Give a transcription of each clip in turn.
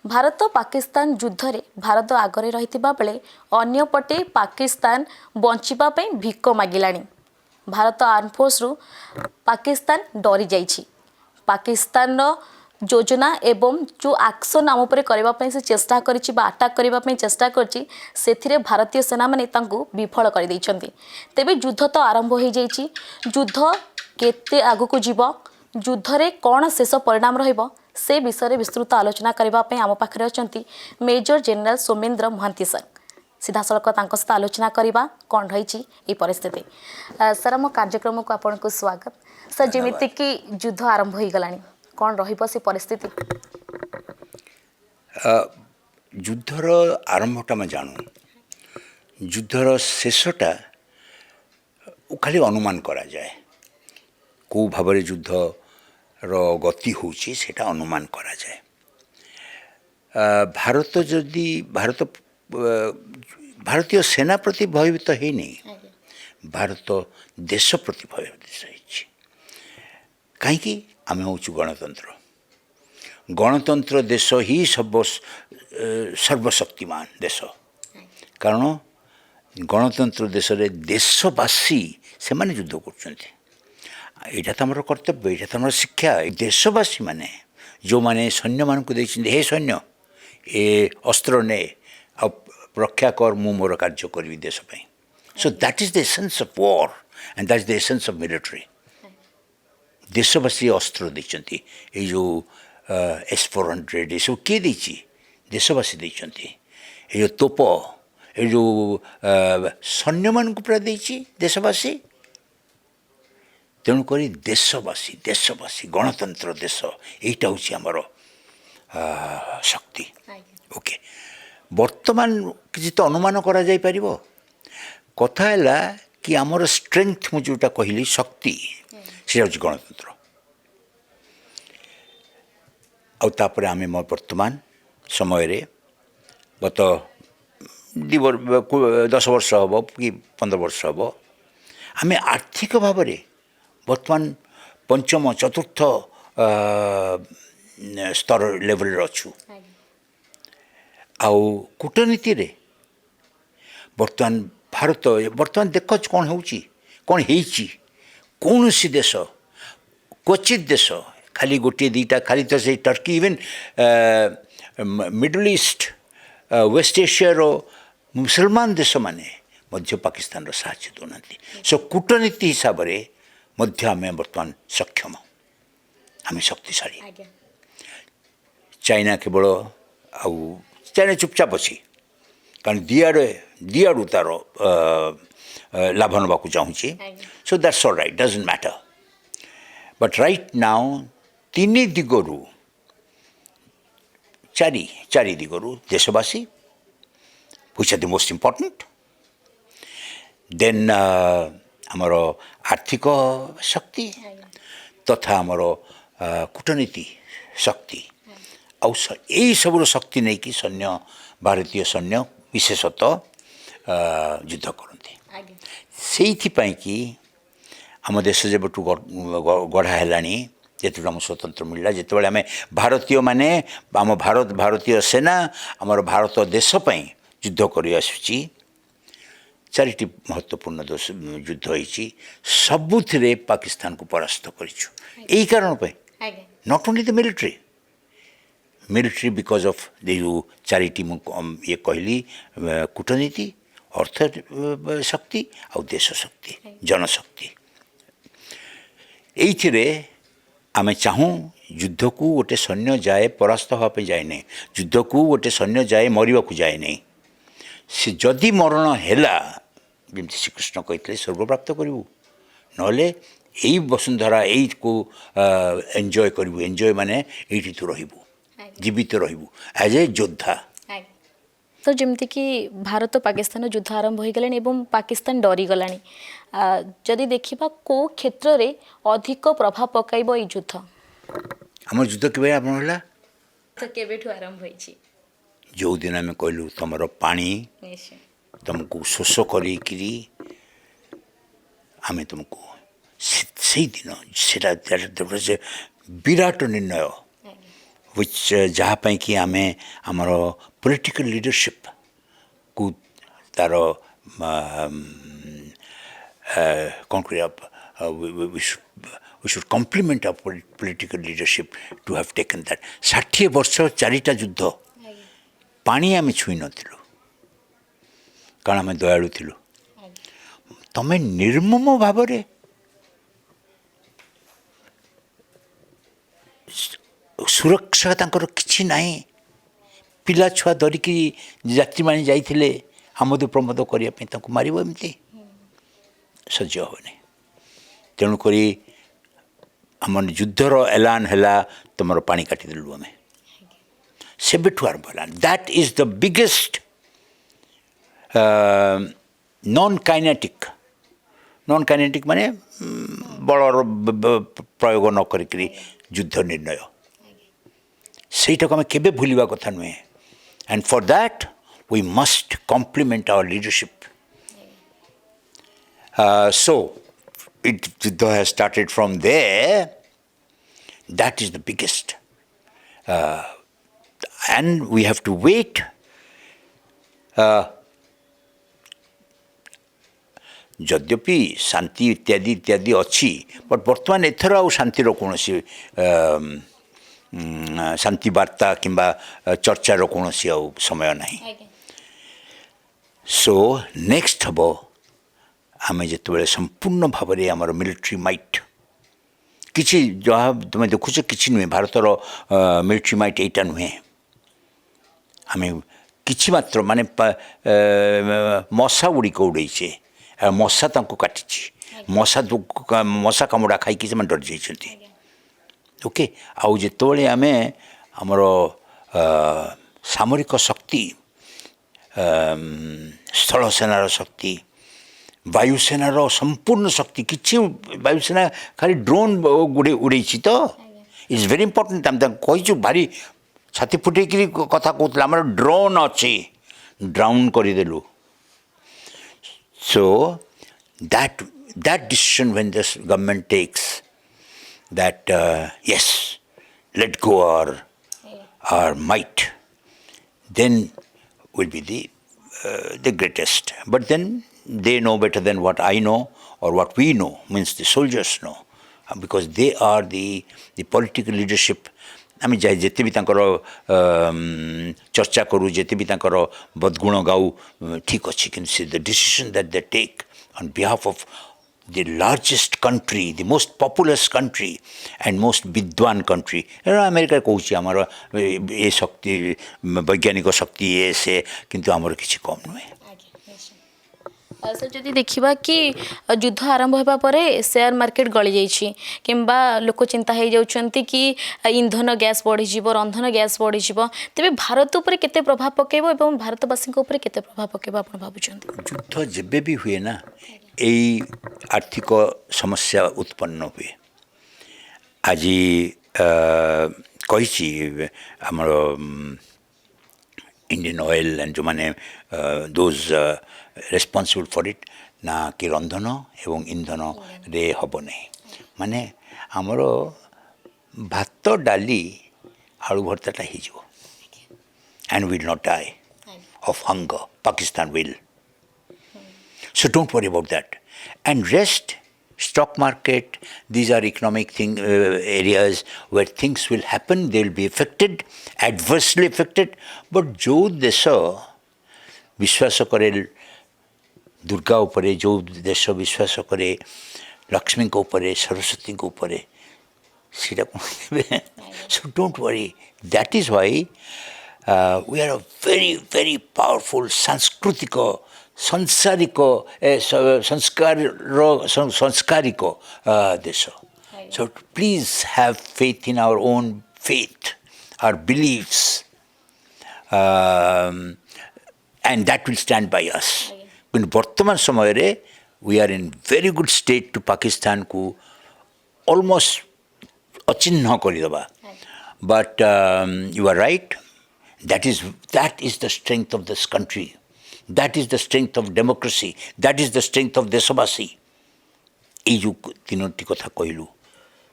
भारत पाकिस्तान युद्ध रे भारत आगरे रहितिबा बेले अन्यपटे पाकिस्तान बंचिबा भिक मागिलाणी। भारत आर्म फोर्स रु पाकिस्तान डरी जाइछि। पाकिस्तान योजना एवं जो एक्शन आम उपर करने से चेष्टा करिछि बा अटैक करने चेष्टा करिछि सेथिरे भारतीय सेना माने तांको विफल कर दैछन्ति। तेबे युद्ध तो आरंभ हो जाइछि। युद्ध केते आगु को जीव, युद्ध रे कौन शेष परिणाम रहिबो से विषय विस्तृत आलोचना करने आम पाखे अच्छा major general Somendra Mahanti sir. सीधा सड़क सहित आलोचना करवा कौन रही ये परिस्थिति। सर मो कार्यक्रम को आपको स्वागत। सर जमीती कि युद्ध आरंभ हो गला कौन रे परिस्थिति? युद्धर आरंभटा मैं जानू, युद्धर शेषटा खाली अनुमान करा जाए को भाव युद्ध गति होची सेटा अनुमान करा जाए। भारत जदि भारतीय सेना प्रति भयभीत है नहीं, भारत देश प्रति भयभीत है। कहीं आम हूँ गणतंत्र, गणतंत्र देश ही सर्वशक्तिमान देश। कारण गणतंत्र देश रे देशवासी से माने युद्ध कर यहाँ तो आम कर्तव्य, यहाँ तो आम शिक्षा। देशवासी माने जो माने सैन्य मान को देखते हे सैन्य ए अस्त्र ने रक्षा कर मु मोर कार्य करी देश पे। So that is the essence of war and that is the essence of military. देशवासी अस्त्र देखते ये जो S-400 ये सब किए देछि देशवासी देखते ये जो तोप ये जो सैन्य मान को पूरा देछि देशवासी। तेणुक देशवासी देशवासी गणतंत्र देश यहीटा हूँ आमर शक्ति। ओके वर्तमान किसी तो अनुमान करा जाई परिबो। कथा है कि आमर स्ट्रेंथ मुझे जोटा कहली शक्ति से हूँ गणतंत्र। आउे आम वर्तमान समय गत 10 वर्ष हम कि 15 वर्ष हम आम आर्थिक भाव वर्तमान पंचम चतुर्थ स्तर लेवल अच्छु। आउ कूटनीति रे वर्तमान भारत वर्तमान देख कौन होची कौन होईची कौन सी देश क्वचित देश खाली गोटे दीटा खाली तो से Turkey even Middle East West Asia रो मुसलमान देश माने मध्य पाकिस्तान रो साहाय्य दौना। सो कूटनीति हिसाब से मध्य आम बर्तमान सक्षम आम शक्तिशाली। चाइना केवल आउ चाइना चुपचाप अच्छी कारण दिआड़ू तार लाभ नाक चाहूँगी। So that's all right, doesn't matter. But right now तीन दिगरू चारि दिगरू देशवासी which are the most important. Then आमर आर्थिक शक्ति तथा आमर कूटनीति शक्ति आउ यही सब शक्ति नहीं कि सैन्य भारतीय सैन्य विशेषतः युद्ध करते से कि आम देश जब गढ़ा है जिते आम स्वतंत्र मिलला जिते आम भारतीय माने आम भारतीय सेना आमर भारत देशपाई युद्ध कर आसुची। चारिटी महत्वपूर्ण युद्ध होइछि सबुथिरे पाकिस्तान को परास्त करिछु। यही कारण पे not only the military because of the charity ये कहली कूटनीति अर्थ शक्ति और देश शक्ति जनशक्ति। एइथिरे आमे चाहूँ युद्ध को गोटे सैन्य जाए परास्त होगा जाए नहीं, युद्ध को गोटे सैन्य जाए मरवा को जाए नहीं। से जदि मरण हैला जमी श्रीकृष्ण कहते स्वर्ग प्राप्त करूँ नले यही वसुंधरा यही को एंजॉय करूँ। एंजॉय माने यही तू रहबू जीवित रहबू एज ए योद्धा। तो जमती कि भारत पाकिस्तान युद्ध आरंभ हो गलानी एवं पाकिस्तान डरी गलानी। जदि देखिबा को क्षेत्र रे अधिक प्रभाव पकाइबो ई युद्ध? हमर युद्ध केबे आरंभ होला तो केबेठु आरंभ होईछि? जो दिन आम कहलु तुमर पानी तुमको शोष करी आम तुमको से दिन से विराट निर्णय which जहाँ ପାଇଁ कि आमे हमरो political leadership को तार कौन करिया we should compliment our political leadership to have taken that 60 वर्ष चारिटा युद्ध पानी आमे छुई नथिलु कारण आमे दयालु थिलु तमे निर्मम भावरे सुरक्षा तांकर किछि नाही पिला छुआ धरिकी यात्री माने जाइथिले आमोद प्रमोद करिया पे तांको मारिबो एमती सज्ज होने तेणु करी आम युद्धर एलान हैला तुमर पानी काटी देलु आमे सेबेठु आरंभ होला that is the biggest non kinetic माने बलर प्रयोग न करी युद्ध निर्णय सेटा को आमे केबे भूलिबा कथा नुहे and for that we must compliment our leadership so it has started from there. That is the biggest and we have to wait यद्यपि शांति इत्यादि इत्यादि अच्छी बट बर्तमान एथर आ शांतिर कौन शांति वार्ता किंबा चर्चार कौन समय नहीं सो नेक्स्ट हम आम जो संपूर्ण भाव में आमर मिलिट्री माइट किसी जहाँ तुम देखुच कि नुहे भारतर मिलिट्री माइट एटा नुहे आम कि मात्र माने मशा गुड़िक उड़े मशा काटी मशा कामुड़ा खाई डर जाइए ओके आउ जिते आम आमर सामरिक शक्ति स्थल सेनार शक्ति वायुसेनार संपूर्ण शक्ति कि वायुसेना खाली ड्रोन गुड़े उड़े तो इट्स वेरी इंपोर्टेंट आम कहीचु भारी छाती फुटे कथा कहते आम ड्रोन अच्छी ड्राउन करदेलु so that decision when the government takes that yes let go our might then will be the greatest but then they know better than what I know or what we know, means the soldiers know, because they are the political leadership. आम जिते भी चर्चा करूँ जिते भी बदगुण गाऊ ठीक अच्छे कि the decision that they take on behalf of the largest country the most populous country and most विद्वान कंट्री अमेरिका कहूँ आमर ये शक्ति वैज्ञानिक शक्ति ये से किंतु आमर किसी कम नुहे सर जदि देखा कि युद्ध आरंभ होगा परे शेयर मार्केट गली जाइए किंबा लोक चिंता हो जाउछंती कि इंधन गैस बढ़ी रंधन गैस बढ़ी तेरे भारत उपर केते प्रभाव पकेबो एवं भारतवासी उपर केते प्रभाव पकेबो आपण भाबुछंती युद्ध जेबे भी हुए ना यही आर्थिक समस्या उत्पन्न हुए आज कही आमर इंडियन ऑयल एंड जो माने दोज रेस्पॉन्सिबल फॉर इट ना कि रंधन एवं इंधन रे हब नहीं माने आमर भात डाली आलू भर्ताटा हो and will not die of hunger Pakistan will so don't worry about that and rest stock market these are economic areas where things will happen they will be affected adversely affected but जो देश विश्वास करे दुर्गा उपरे जो देश विश्वास करे लक्ष्मी को उपरे सरस्वती को उपरे सीटा so don't worry that is why we are a very very powerful सांस्कृतिक संसारिक संस्कारिक देश so please have faith in our own faith our beliefs and that will stand by us but वर्तमान समय रे we are in very good state to Pakistan को almost अचिन्ह कर देबा but you are right that is the strength of this country that is the strength of democracy that is the strength of देशवासी ये जो तीनोटी कथा कहलु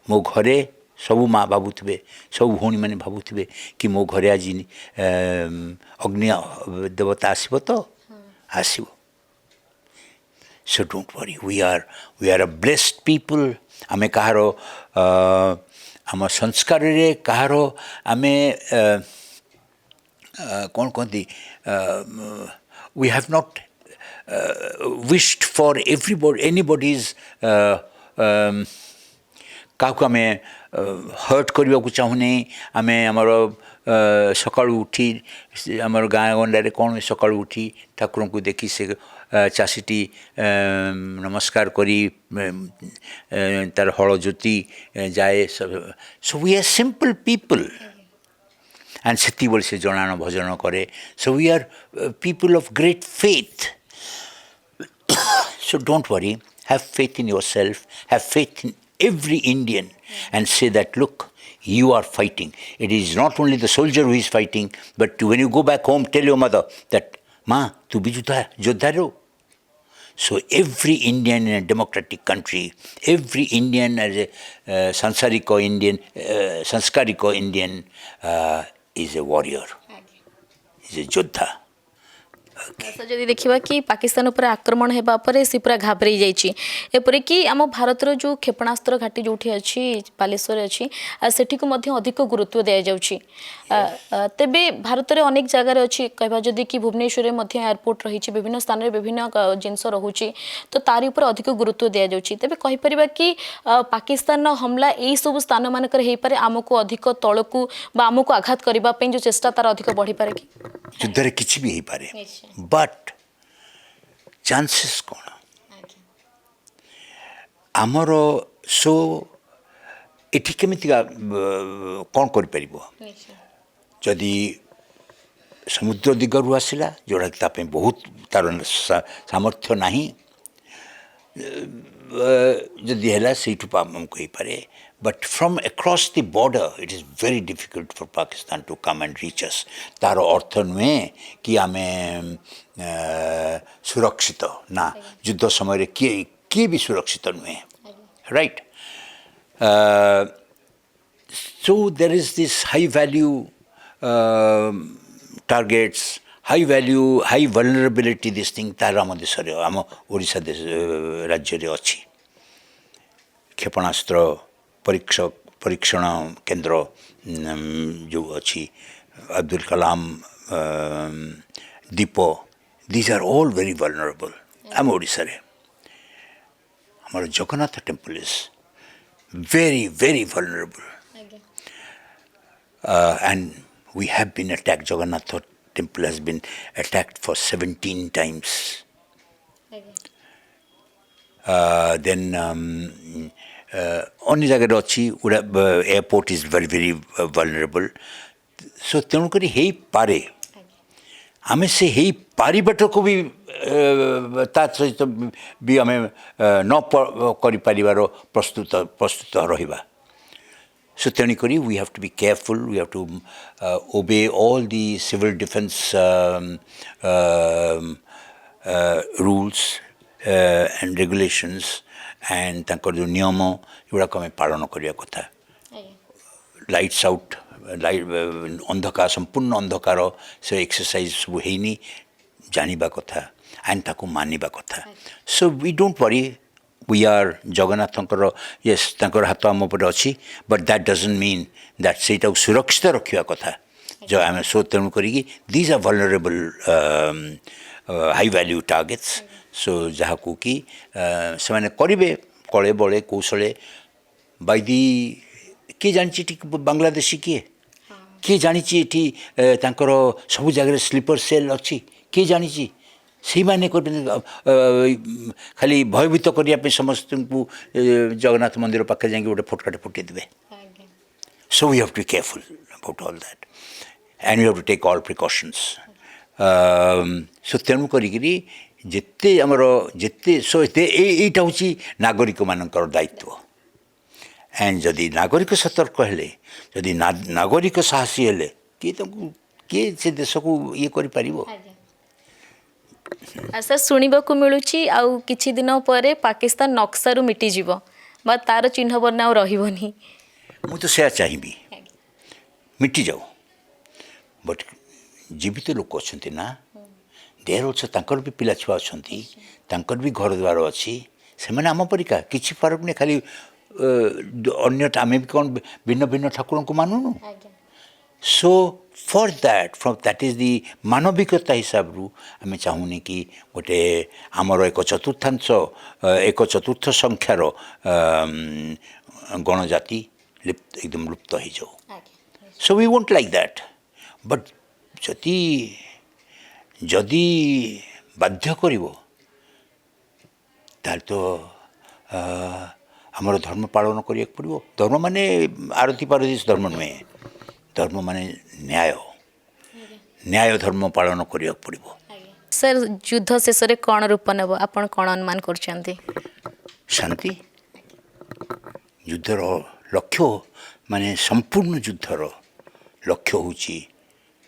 मो घरे ସବୁ ମାଆ ଭାବୁଥିବେ ସବୁ ଭଉଣୀମାନେ ଭାବୁଥିବେ କି ମୋ ଘରେ ଆଜି ଅଗ୍ନି ଦେବତା ଆସିବ ତ ଆସିବ so don't worry we are a blessed people ଆମେ କାହାର ଆମ ସଂସ୍କାରରେ କାହାର ଆମେ କ'ଣ କହନ୍ତି we have not wished for anybody's କାହାକୁ ଆମେ ହର୍ଟ କରିବାକୁ ଚାହୁଁନି ଆମେ ଆମର ସକାଳୁ ଉଠି ଆମର ଗାଁ ଗଣ୍ଡାରେ କ'ଣ ସକାଳୁ ଉଠି ଠାକୁରଙ୍କୁ ଦେଖି ସେ ଚାଷୀଟି ନମସ୍କାର କରି ତାର ହଳ ଜୋତି ଯାଏ so we are simple people and ସେତିକିବେଳେ ସେ ଜଣାଣ ଭଜନ କରେ so we are people of great faith so don't worry have faith in yourself have faith in every Indian and say that look you are fighting it is not only the soldier who is fighting but when you go back home tell your mother that ma tu bhi jodha ro so every Indian in a democratic country every Indian as a sanskariko Indian is a warrior is a jodha जदि देखा कि पाकिस्तान उपर आक्रमण होगा पर सी पूरा घाबरे जाइए एपरिकी आम भारतर जो क्षेपणास्त्र घाटी जो अच्छी बालेश्वर अच्छी सेठी को अधिक गुरुत्व दि जाऊँगी तेबे भारत में अनेक जगार अच्छी कहवा जदि कि भुवनेश्वर में एयरपोर्ट रही विभिन्न स्थान में विभिन्न जिनस रोचे तो तारी उपर अधिक गुरुत्व दि जाऊँगी तेबे कहीपर कि पाकिस्तान हमला यही सब स्थान मानक होपे आमको अधिक तौक आमको आघात करने जो चेष्टा तार अधिक बढ़ी पारे कि युद्ध किसी भी हो पारे बट चांसेस कौन आमर सो एठी केमिति कौन कर परिबो जदि समुद्र दिगरु आसिला जोड़ा तापे बहुत तार सामर्थ्य नहीं जदि हैला सेठु हमको ही पारे but from across the border it is very difficult for Pakistan to come and reach us तार अर्थ नुहे कि आमे सुरक्षित ना युद्ध समय किए भी सुरक्षित नुहे right so there is this high value targets high value high vulnerability this thing तार आम देश आम ओडिशा देश राज्य रे अछि क्षेपणास्त्र परीक्षण केंद्र जो अच्छी अब्दुल कलाम दीपो these are all very vulnerable आम ओडिशा रे हमारा Jagannath temple is very very vulnerable and we have been attacked Jagannath temple has been attacked for 17 times then अन्य जगह अच्छी airport is very very vulnerable so तेणुक हो पारे आम से हो पारिबाट को भी सहित भी आम न कर प्रस्तुत रहा सो तेणुक we have to be careful we have to obey all the civil defence rules and regulations and तंकर जो नियम युवाक आम पालन करने कथा लाइट्स आउट अंधकार संपूर्ण अंधकार से एक्सरसाइज सब है जानिबा कथा एंड ताको मानिबा कथा so we don't worry we are जगन्नाथंकर यस तंकर हाथ आम उपर अच्छी but that doesn't mean that सेटा सुरक्षित रखा कथा जो आम सो तेणु करी these are vulnerable high value targets so जहाँ को कि से मैंने करेंगे कले बड़े कौशले बैदी किए जानी बांग्लादेशी किए जानी सब जगह स्लीपर सेल अच्छी किए जानी से मैंने खाली भयभीत करने समस्त को जगन्नाथ मंदिर पाखे जाकि गोटे फटकाटे फुटे देवे so we have to be careful about all that and we have to take all precautions so तेणु करी जिते आमर जिते सो यहाँ हूँ नागरिक मानकर दायित्व एंड जदि नागरिक सतर्क हेले जदि नागरिक साहसी हेले किए से देश को ये कर पारिबो सर शुणा मिलूँ आउ दिन पर पाकिस्तान नक्सारू मिटिज तार चिन्ह बना रही ମୁଁ ତ ସେୟା ଚାହିଁବି ମିଟି ଯାଉ ବଟ୍ ଜୀବିତ ଲୋକ ଅଛନ୍ତି ନା ଦେହର ଅଛ ତାଙ୍କର ବି ପିଲା ଛୁଆ ଅଛନ୍ତି ତାଙ୍କର ବି ଘର ଦ୍ୱାର ଅଛି ସେମାନେ ଆମ ପରିକା କିଛି ଫରକ ନାହିଁ ଖାଲି ଅନ୍ୟ ଆମେ ବି କ'ଣ ଭିନ୍ନ ଭିନ୍ନ ଠାକୁରଙ୍କୁ ମାନୁନୁ so for that is the ମାନବିକତା ହିସାବରୁ ଆମେ ଚାହୁଁନି କି ଗୋଟେ ଆମର ଏକ ଚତୁର୍ଥ ସଂଖ୍ୟାର ଗଣଜାତି ଏକଦମ ଲୁପ୍ତ ହେଇଯାଉ so we won't like that but ଯଦି ବାଧ୍ୟ କରିବ ତାହେଲେ ତ ଆମର ଧର୍ମ ପାଳନ କରିବାକୁ ପଡ଼ିବ ଧର୍ମ ମାନେ ଆରତି ପାରଦୀଶ ଧର୍ମ ନୁହେଁ ଧର୍ମ ମାନେ ନ୍ୟାୟ ଧର୍ମ ପାଳନ କରିବାକୁ ପଡ଼ିବ ସାର୍ ଯୁଦ୍ଧ ଶେଷରେ କ'ଣ ରୂପ ନେବ ଆପଣ କ'ଣ ଅନୁମାନ କରୁଛନ୍ତି ଶାନ୍ତି ଯୁଦ୍ଧର ଲକ୍ଷ୍ୟ ମାନେ ସମ୍ପୂର୍ଣ୍ଣ ଯୁଦ୍ଧର ଲକ୍ଷ୍ୟ ହେଉଛି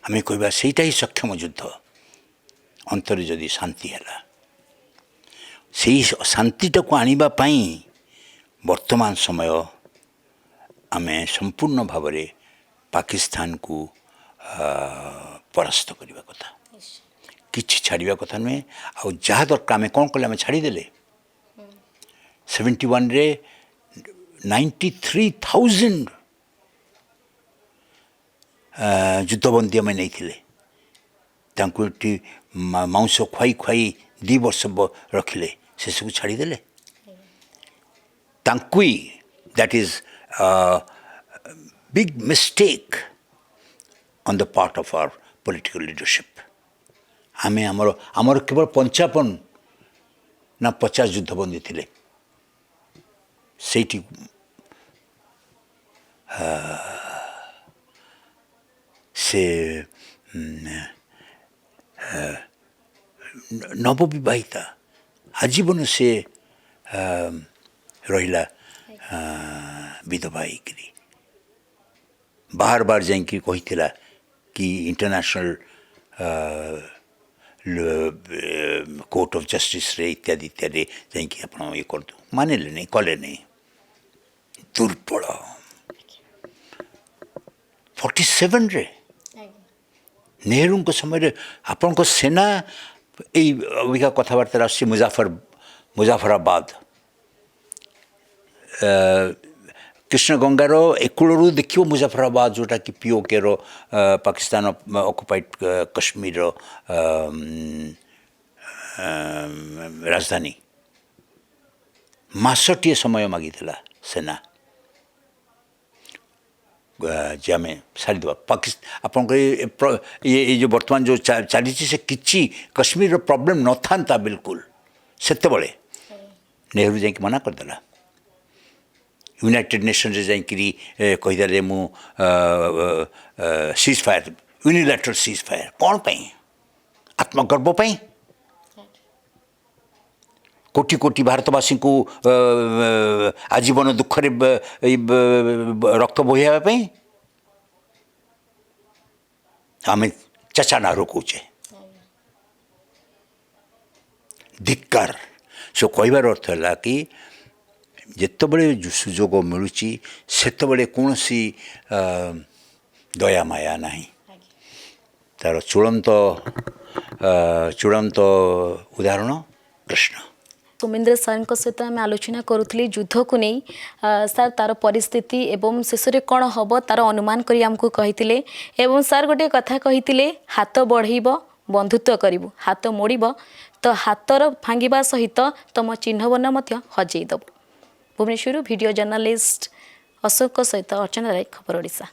ଆମେ କହିବା ସେଇଟା ହିଁ ସକ୍ଷମ ଯୁଦ୍ଧ ଅନ୍ତରରେ ଯଦି ଶାନ୍ତି ହେଲା ସେଇ ଶାନ୍ତିଟାକୁ ଆଣିବା ପାଇଁ ବର୍ତ୍ତମାନ ସମୟ ଆମେ ସମ୍ପୂର୍ଣ୍ଣ ଭାବରେ ପାକିସ୍ତାନକୁ ପରାସ୍ତ କରିବା କଥା କିଛି ଛାଡ଼ିବା କଥା ନୁହେଁ ଆଉ ଯାହା ଦରକାର ଆମେ କ'ଣ କଲେ ଆମେ ଛାଡ଼ିଦେଲେ 71ରେ 93,000 ଯୁଦ୍ଧବନ୍ଦୀ ଆମେ ନେଇଥିଲେ ତାଙ୍କୁ ଏଠି ମାଂସ ଖୁଆଇ 2 ବର୍ଷ ରଖିଲେ ସେସବୁ ଛାଡ଼ିଦେଲେ ତାଙ୍କୁ that is big mistake on the part of hour political leadership ଆମେ ଆମର କେବଳ 55 ନା 50 ଯୁଦ୍ଧବନ୍ଦୀ ଥିଲେ ସେଇଠି ସେ ନବବିବାହିତା ଆଜୀବନ ସେ ରହିଲା ବିଧବା ହେଇକିରି ବାର ଯାଇକି କହିଥିଲା କି ଇଣ୍ଟରନ୍ୟାସନାଲ୍ କୋର୍ଟ ଅଫ୍ ଜଷ୍ଟିସ୍ରେ ଇତ୍ୟାଦି ଯାଇକି ଆପଣ ଇଏ କରନ୍ତୁ ମାନିଲେନି କଲେନି ଦୁର୍ବଳ 47ରେ ନେହେରୁଙ୍କ ସମୟରେ ଆପଣଙ୍କ ସେନା ଏଇ ଅବିକା କଥାବାର୍ତ୍ତାରେ ଆସୁଛି ମୁଜାଫରାବାଦ କୃଷ୍ଣଗଙ୍ଗାର ଏକୂଳରୁ ଦେଖିବ ମୁଜାଫରାବାଦ ଯେଉଁଟାକି POKର ପାକିସ୍ତାନ ଅକୁପାଇଡ୍ କାଶ୍ମୀରର ରାଜଧାନୀ ମାସଟିଏ ସମୟ ମାଗିଥିଲା ସେନା ଯେ ଆମେ ସାରିଦେବା ଆପଣଙ୍କର ଏଇ ଯେଉଁ ବର୍ତ୍ତମାନ ଯେଉଁ ଚାଲିଛି ସେ କିଛି କାଶ୍ମୀରର ପ୍ରୋବ୍ଲେମ୍ ନଥାନ୍ତା ବିଲକୁଲ ସେତେବେଳେ ନେହେରୁ ଯାଇକି ମନା କରିଦେଲା ୟୁନାଇଟେଡ୍ ନେସନ୍ସରେ ଯାଇକିରି କହିଦେଲେ ମୁଁ ସିଜ୍ ଫାୟାର ୟୁନିଲାଟରାଲ୍ ସିଜ୍ ଫାୟାର କ'ଣ ପାଇଁ ଆତ୍ମଗର୍ବ ପାଇଁ କୋଟି କୋଟି ଭାରତବାସୀଙ୍କୁ ଆଜୀବନ ଦୁଃଖରେ ରକ୍ତ ବୋହିବା ପାଇଁ ଆମେ ଚାଚାନାରୁ କହୁଛେ ଧିକ୍କାର ସେ କହିବାର ଅର୍ଥ ହେଲା କି ଯେତେବେଳେ ସୁଯୋଗ ମିଳୁଛି ସେତେବେଳେ କୌଣସି ଦୟା ମାୟା ନାହିଁ ତା'ର ଚୂଡ଼ାନ୍ତ ଉଦାହରଣ କୃଷ୍ଣ ସୌମେନ୍ଦ୍ର ସାର୍ଙ୍କ ସହିତ ଆମେ ଆଲୋଚନା କରୁଥିଲେ ଯୁଦ୍ଧକୁ ନେଇ ସାର୍ ତାର ପରିସ୍ଥିତି ଏବଂ ଶେଷରେ କ'ଣ ହେବ ତାର ଅନୁମାନ କରି ଆମକୁ କହିଥିଲେ ଏବଂ ସାର୍ ଗୋଟିଏ କଥା କହିଥିଲେ ହାତ ବଢ଼େଇବ ବନ୍ଧୁତ୍ୱ କରିବୁ ହାତ ମୋଡ଼ିବ ତ ହାତର ଭାଙ୍ଗିବା ସହିତ ତମ ଚିହ୍ନବର୍ଣ୍ଣ ମଧ୍ୟ ହଜେଇ ଦେବ ଭୁବନେଶ୍ୱରରୁ ଭିଡ଼ିଓ ଜର୍ଣ୍ଣାଲିଷ୍ଟ ଅଶୋକଙ୍କ ସହିତ ଅର୍ଚ୍ଚନା ରାୟ ଖବର ଓଡ଼ିଶା।